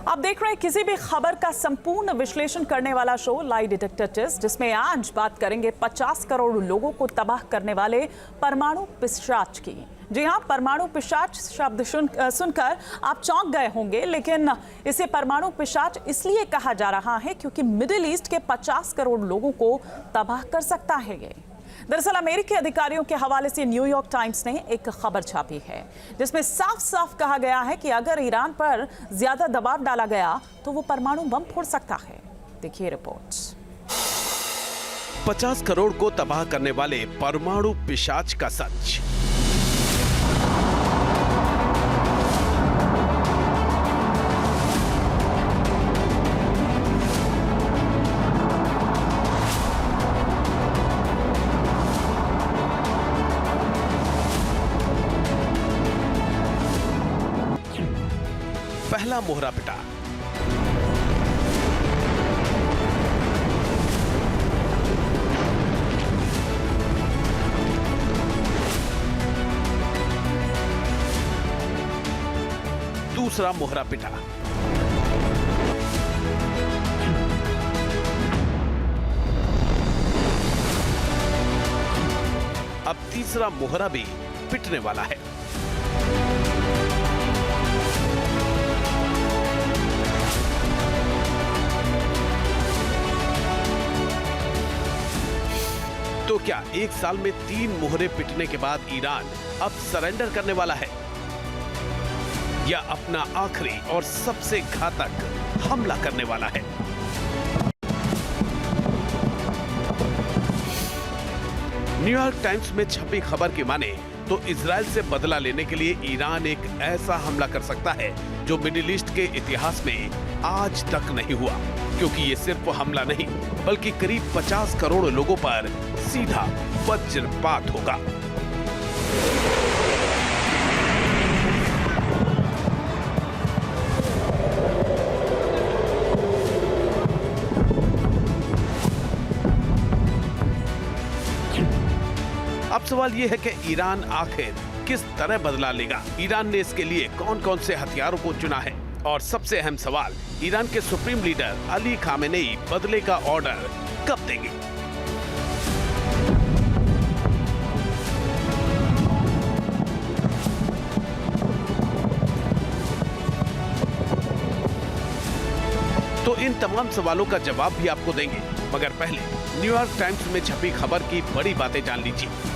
आप देख रहे हैं किसी भी खबर का संपूर्ण विश्लेषण करने वाला शो लाई डिटेक्टर टेस्ट, जिसमें आज बात करेंगे 50 करोड़ लोगों को तबाह करने वाले परमाणु पिशाच की। जी हां, परमाणु पिशाच शब्द सुनकर आप चौंक गए होंगे, लेकिन इसे परमाणु पिशाच इसलिए कहा जा रहा है क्योंकि मिडिल ईस्ट के 50 करोड़ लोगों को तबाह कर सकता है ये। दरअसल अमेरिकी अधिकारियों के हवाले से न्यूयॉर्क टाइम्स ने एक खबर छापी है, जिसमें साफ साफ कहा गया है कि अगर ईरान पर ज्यादा दबाव डाला गया तो वो परमाणु बम फोड़ सकता है। देखिए रिपोर्ट। 50 करोड़ को तबाह करने वाले परमाणु पिशाच का सच। पहला मोहरा पिटा। दूसरा मोहरा पिटा। अब तीसरा मोहरा भी पिटने वाला है। तो क्या एक साल में 3 मोहरे पिटने के बाद ईरान अब सरेंडर करने वाला है, या अपना आखिरी और सबसे घातक हमला करने वाला है? न्यूयॉर्क टाइम्स में छपी खबर की माने तो इजराइल से बदला लेने के लिए ईरान एक ऐसा हमला कर सकता है जो मिडिल ईस्ट के इतिहास में आज तक नहीं हुआ, क्योंकि ये सिर्फ हमला नहीं बल्कि करीब 50 करोड़ लोगों पर सीधा वज्रपात होगा। अब सवाल यह है कि ईरान आखिर किस तरह बदला लेगा। ईरान ने इसके लिए कौन कौन से हथियारों को चुना है, और सबसे अहम सवाल, ईरान के सुप्रीम लीडर अली खामेनेई बदले का ऑर्डर कब देंगे? तो इन तमाम सवालों का जवाब भी आपको देंगे, मगर पहले न्यूयॉर्क टाइम्स में छपी खबर की बड़ी बातें जान लीजिए।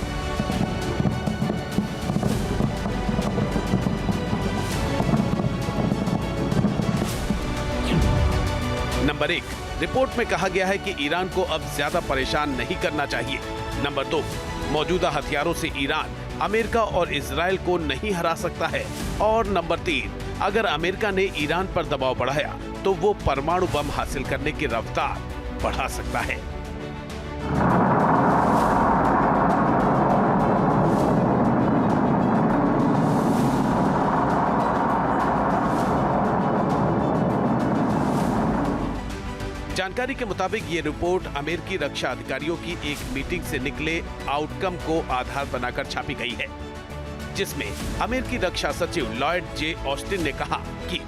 नंबर 1, रिपोर्ट में कहा गया है कि ईरान को अब ज्यादा परेशान नहीं करना चाहिए। नंबर 2, मौजूदा हथियारों से ईरान अमेरिका और इजराइल को नहीं हरा सकता है। और नंबर 3, अगर अमेरिका ने ईरान पर दबाव बढ़ाया तो वो परमाणु बम हासिल करने की रफ्तार बढ़ा सकता है। जानकारी के मुताबिक ये रिपोर्ट अमेरिकी रक्षा अधिकारियों की एक मीटिंग से निकले आउटकम को आधार बनाकर छापी गई है, जिसमें अमेरिकी रक्षा सचिव लॉयड जे ऑस्टिन ने कहा कि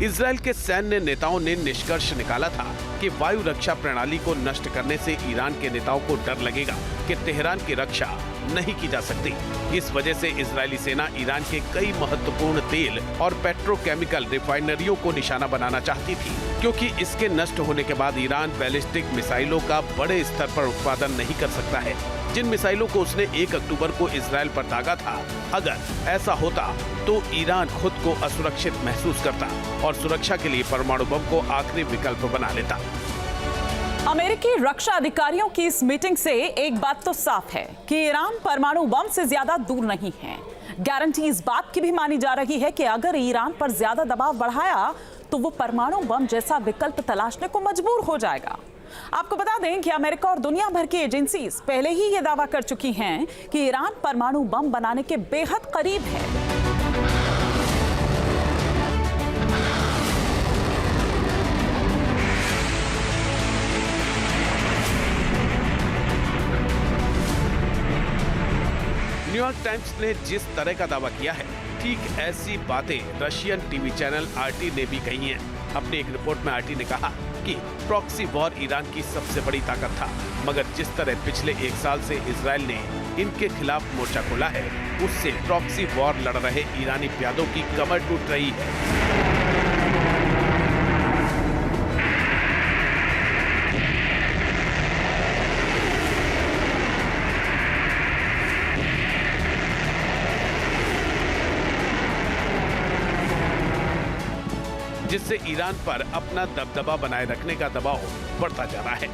इजराइल के सैन्य नेताओं ने निष्कर्ष निकाला था कि वायु रक्षा प्रणाली को नष्ट करने से ईरान के नेताओं को डर लगेगा कि तेहरान की रक्षा नहीं की जा सकती। इस वजह से इजरायली सेना ईरान के कई महत्वपूर्ण तेल और पेट्रोकेमिकल रिफाइनरियों को निशाना बनाना चाहती थी, क्योंकि इसके नष्ट होने के बाद ईरान बैलिस्टिक मिसाइलों का बड़े स्तर पर उत्पादन नहीं कर सकता है, जिन मिसाइलों को उसने 1 अक्टूबर को इजराइल पर दागा था। अगर ऐसा होता तो ईरान खुद को असुरक्षित महसूस करता और सुरक्षा के लिए परमाणु बम को आखिरी विकल्प बना लेता। अमेरिकी रक्षा अधिकारियों की इस मीटिंग से एक बात तो साफ है कि ईरान परमाणु बम से ज्यादा दूर नहीं है। गारंटी इस बात की भी मानी जा रही है कि अगर ईरान पर ज्यादा दबाव बढ़ाया तो वो परमाणु बम जैसा विकल्प तलाशने को मजबूर हो जाएगा। आपको बता दें कि अमेरिका और दुनिया भर की एजेंसीज पहले ही ये दावा कर चुकी हैं कि ईरान परमाणु बम बनाने के बेहद करीब है। न्यूयॉर्क टाइम्स ने जिस तरह का दावा किया है, ठीक ऐसी बातें रशियन टीवी चैनल आरटी ने भी कही हैं। अपनी एक रिपोर्ट में आरटी ने कहा कि प्रॉक्सी वॉर ईरान की सबसे बड़ी ताकत था, मगर जिस तरह पिछले 1 साल से इजराइल ने इनके खिलाफ मोर्चा खोला है, उससे प्रॉक्सी वॉर लड़ रहे ईरानी प्यादों की कमर टूट रही है। जिससे ईरान पर अपना दबदबा बनाए रखने का दबाव बढ़ता जा रहा है।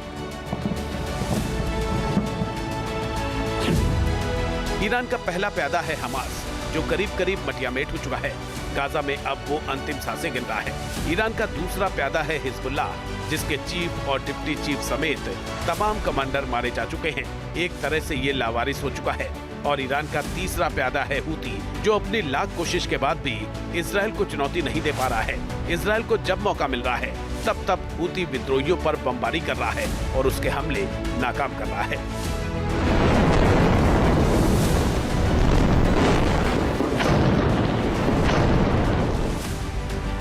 ईरान का पहला प्यादा है हमास, जो करीब करीब मटियामेट हो चुका है। गाजा में अब वो अंतिम सांसें गिन रहा है। ईरान का दूसरा प्यादा है हिजबुल्लाह, जिसके चीफ और डिप्टी चीफ समेत तमाम कमांडर मारे जा चुके हैं। एक तरह से ये लावारिस हो चुका है। और ईरान का तीसरा प्यादा है हूती, जो अपनी लाख कोशिश के बाद भी इजराइल को चुनौती नहीं दे पा रहा है। इजराइल को जब मौका मिल रहा है, तब हूती विद्रोहियों पर बमबारी कर रहा है और उसके हमले नाकाम कर रहा है।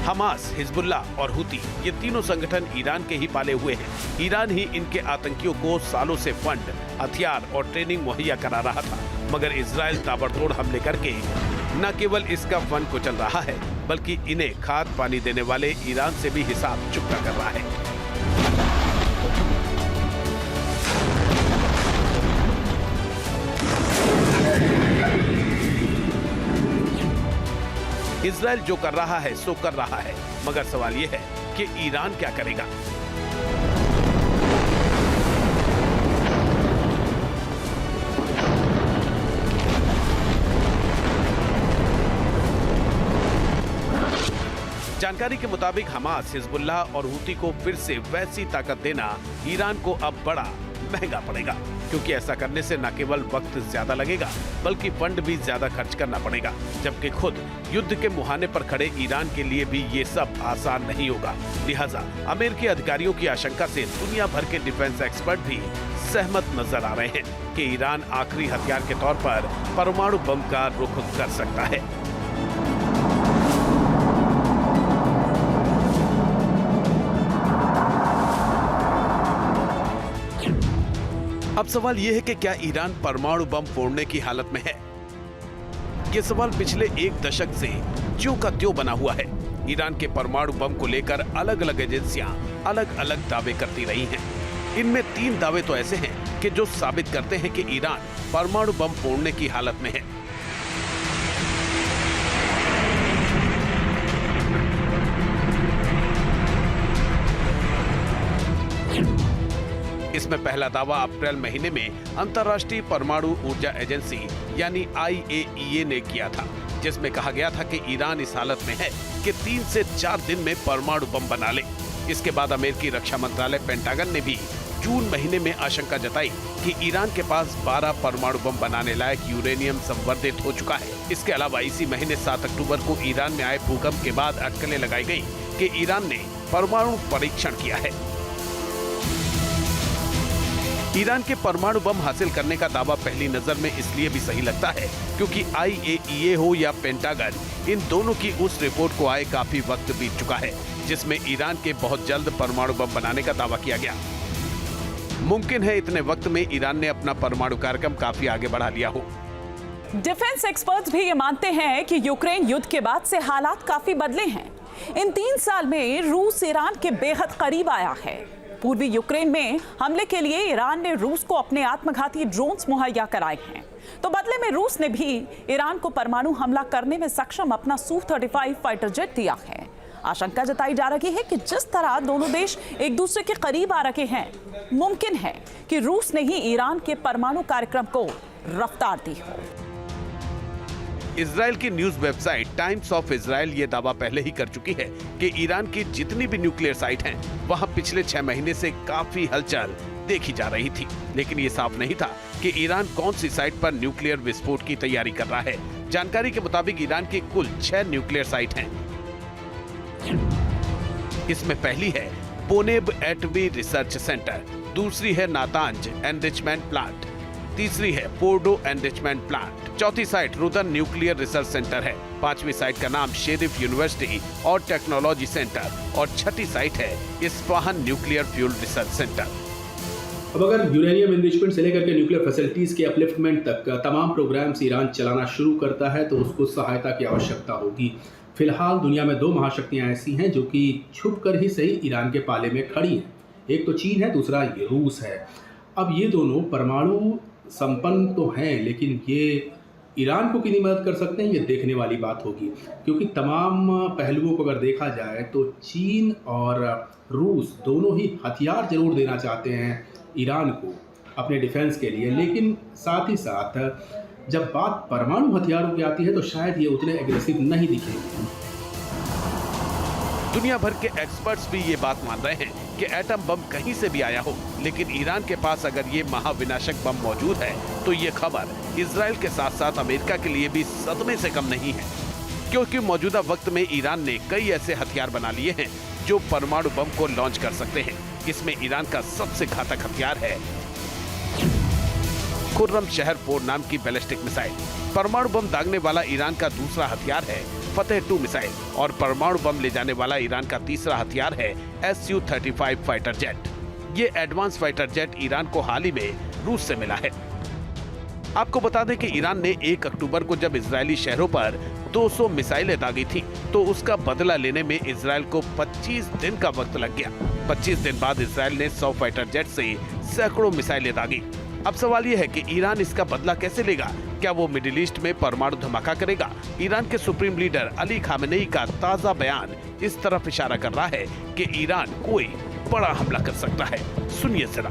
हमास, हिजबुल्लाह और हूती, ये तीनों संगठन ईरान के ही पाले हुए हैं। ईरान ही इनके आतंकियों को सालों से फंड, हथियार और ट्रेनिंग मुहैया करा रहा था, मगर इजराइल ताबड़तोड़ हमले करके न केवल इसका फंड कुचल रहा है, बल्कि इन्हें खाद पानी देने वाले ईरान से भी हिसाब चुकता कर रहा है। इजराइल जो कर रहा है सो कर रहा है, मगर सवाल यह है कि ईरान क्या करेगा। जानकारी के मुताबिक हमास, हिजबुल्लाह और हूती को फिर से वैसी ताकत देना ईरान को अब बड़ा महंगा पड़ेगा, क्योंकि ऐसा करने से न केवल वक्त ज्यादा लगेगा, बल्कि फंड भी ज्यादा खर्च करना पड़ेगा, जबकि खुद युद्ध के मुहाने पर खड़े ईरान के लिए भी ये सब आसान नहीं होगा। लिहाजा अमेरिकी अधिकारियों की आशंका से दुनिया भर के डिफेंस एक्सपर्ट भी सहमत नजर आ रहे हैं कि ईरान आखिरी हथियार के तौर पर परमाणु बम का रुख कर सकता है। अब सवाल यह है कि क्या ईरान परमाणु बम फोड़ने की हालत में है? ये सवाल पिछले 1 दशक से ज्यों का त्यों बना हुआ है। ईरान के परमाणु बम को लेकर अलग अलग एजेंसियां अलग अलग दावे करती रही हैं। इनमें 3 दावे तो ऐसे हैं कि जो साबित करते हैं कि ईरान परमाणु बम फोड़ने की हालत में है। इसमें पहला दावा अप्रैल महीने में अंतर्राष्ट्रीय परमाणु ऊर्जा एजेंसी यानी IAEA ने किया था, जिसमें कहा गया था कि ईरान इस हालत में है कि 3 से 4 दिन में परमाणु बम बना ले। इसके बाद अमेरिकी रक्षा मंत्रालय पेंटागन ने भी जून महीने में आशंका जताई कि ईरान के पास 12 परमाणु बम बनाने लायक यूरेनियम संवर्धित हो चुका है। इसके अलावा इसी महीने 7 अक्टूबर को ईरान में आए भूकंप के बाद अटकलें लगाई गई कि ईरान ने परमाणु परीक्षण किया है। ईरान के परमाणु बम हासिल करने का दावा पहली नजर में इसलिए भी सही लगता है क्योंकि IAEA हो या पेंटागन, इन दोनों की उस रिपोर्ट को आए काफी वक्त बीत चुका है, जिसमें ईरान के बहुत जल्द परमाणु बम बनाने का दावा किया गया। मुमकिन है इतने वक्त में ईरान ने अपना परमाणु कार्यक्रम काफी आगे बढ़ा लिया हो। डिफेंस एक्सपर्ट्स भी ये मानते हैं कि यूक्रेन युद्ध के बाद से हालात काफी बदले हैं। इन 3 साल में रूस ईरान के बेहद करीब आया है। पूर्वी यूक्रेन में हमले के लिए ईरान ने रूस को अपने आत्मघाती ड्रोन्स मुहैया कराए हैं, तो बदले में रूस ने भी ईरान को परमाणु हमला करने में सक्षम अपना Su-35 फाइटर जेट दिया है। आशंका जताई जा रही है कि जिस तरह दोनों देश एक दूसरे के करीब आ रहे हैं, मुमकिन है कि रूस ने ही ईरान के परमाणु कार्यक्रम को रफ्तार दी हो। इजराइल की news website times of Israel ये दावा पहले ही कर चुकी है कि ईरान की जितनी भी न्यूक्लियर साइट हैं, वहां पिछले 6 महीने से काफी हलचल देखी जा रही थी, लेकिन ये साफ नहीं था कि ईरान कौन सी साइट पर न्यूक्लियर विस्फोट की तैयारी कर रहा है। जानकारी के मुताबिक ईरान की कुल 6 न्यूक्लियर साइट हैं। इसमें पहली है पोनेब एटमी रिसर्च सेंटर, दूसरी है नातांज एनरिचमेंट प्लांट, तीसरी है फोर्डो एनरिचमेंट प्लांट चौथी साइट रुदन न्यूक्लियर रिसर्च सेंटर है। पांचवी साइट का नाम शेरिफ यूनिवर्सिटी और टेक्नोलॉजी सेंटर और छठी साइट है Isfahan nuclear fuel research centre. अब अगर यूरेनियम एनरिचमेंट से लेकर के न्यूक्लियर फैसिलिटीज के अपलिफ्टमेंट तक तमाम प्रोग्राम्स ईरान चलाना शुरू करता है तो उसको सहायता की आवश्यकता होगी। फिलहाल दुनिया में दो महाशक्तियां ऐसी हैं जो कि छुप कर ही सही ईरान के पाले में खड़ी हैं। एक तो चीन है, दूसरा ये रूस है। अब ये दोनों परमाणु संपन्न तो हैं, लेकिन ये ईरान को कितनी मदद कर सकते हैं ये देखने वाली बात होगी, क्योंकि तमाम पहलुओं को अगर देखा जाए तो चीन और रूस दोनों ही हथियार जरूर देना चाहते हैं ईरान को अपने डिफेंस के लिए, लेकिन साथ ही साथ जब बात परमाणु हथियारों की आती है तो शायद ये उतने एग्रेसिव नहीं दिखेंगे। दुनिया भर के एक्सपर्ट्स भी ये बात मान रहे हैं कि एटम बम कहीं से भी आया हो, लेकिन ईरान के पास अगर ये महाविनाशक बम मौजूद है तो ये खबर इजराइल के साथ साथ अमेरिका के लिए भी सदमे से कम नहीं है, क्योंकि मौजूदा वक्त में ईरान ने कई ऐसे हथियार बना लिए हैं जो परमाणु बम को लॉन्च कर सकते हैं। इसमें ईरान का सबसे घातक हथियार है खुर्रम शहर 4 नाम की बैलिस्टिक मिसाइल। परमाणु बम दागने वाला ईरान का दूसरा हथियार है फतेह 2 मिसाइल और परमाणु बम ले जाने वाला ईरान का तीसरा हथियार है Su-35 फाइटर जेट। ये एडवांस फाइटर जेट ईरान को हाल ही में रूस से मिला है। आपको बता दें कि ईरान ने 1 अक्टूबर को जब इजरायली शहरों पर 200 मिसाइलें दागी थी तो उसका बदला लेने में इजरायल को 25 दिन का वक्त लग गया। 25 दिन बाद इजरायल ने 100 फाइटर जेट से सैकड़ों मिसाइलें दागी। अब सवाल यह है कि ईरान इसका बदला कैसे लेगा? क्या वो मिडिल ईस्ट में परमाणु धमाका करेगा? ईरान के सुप्रीम लीडर अली खामेनेई का ताजा बयान इस तरफ इशारा कर रहा है कि ईरान कोई बड़ा हमला कर सकता है। सुनिए जरा।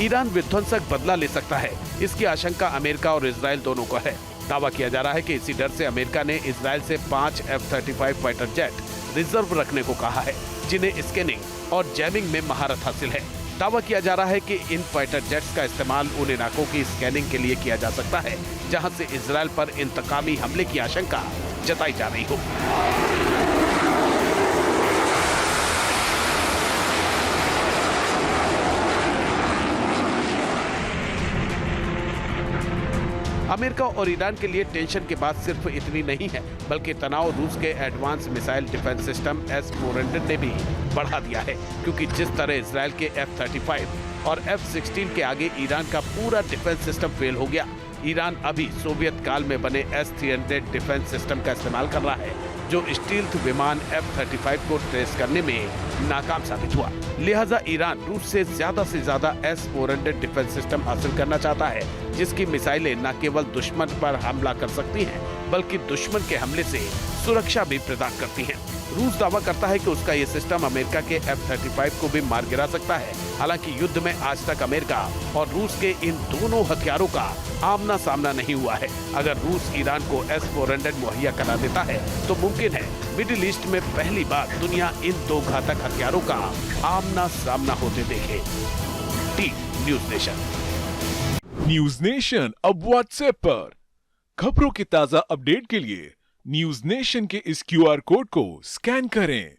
ईरान विध्वंसक बदला ले सकता है, इसकी आशंका अमेरिका और इजराइल दोनों को है। दावा किया जा रहा है कि इसी डर से अमेरिका ने इजराइल से 5 F-35 फाइटर जेट रिजर्व रखने को कहा है, जिन्हें स्कैनिंग और जैमिंग में महारत हासिल है। दावा किया जा रहा है कि इन फाइटर जेट्स का इस्तेमाल उन इलाकों की स्कैनिंग के लिए किया जा सकता है जहां से इजराइल पर इंतकामी हमले की आशंका जताई जा रही हो। अमेरिका और ईरान के लिए टेंशन की बात सिर्फ इतनी नहीं है, बल्कि तनाव रूस के advance missile defence system S-400 ने भी बढ़ा दिया है, क्योंकि जिस तरह इजराइल के F-35 और F-16 के आगे ईरान का पूरा डिफेंस सिस्टम फेल हो गया। ईरान अभी सोवियत काल में बने S-300 डिफेंस सिस्टम का इस्तेमाल कर रहा है, जो स्टील्थ विमान F-35 को ट्रेस करने में नाकाम साबित हुआ। लिहाजा ईरान रूस से ज्यादा S-400 डिफेंस सिस्टम हासिल करना चाहता है, जिसकी मिसाइलें न केवल दुश्मन पर हमला कर सकती हैं, बल्कि दुश्मन के हमले से सुरक्षा भी प्रदान करती हैं। रूस दावा करता है कि उसका ये सिस्टम अमेरिका के F-35 को भी मार गिरा सकता है। हालांकि युद्ध में आज तक अमेरिका और रूस के इन दोनों हथियारों का आमना सामना नहीं हुआ है। अगर रूस ईरान को S-400 मुहैया करा देता है तो मुमकिन है मिडिल ईस्ट में पहली बार दुनिया इन दो घातक हथियारों का आमना सामना होते देखे। Team news nation. News nation अब व्हाट्सएप पर खबरों की ताजा अपडेट के लिए न्यूज नेशन के इस QR कोड को स्कैन करें।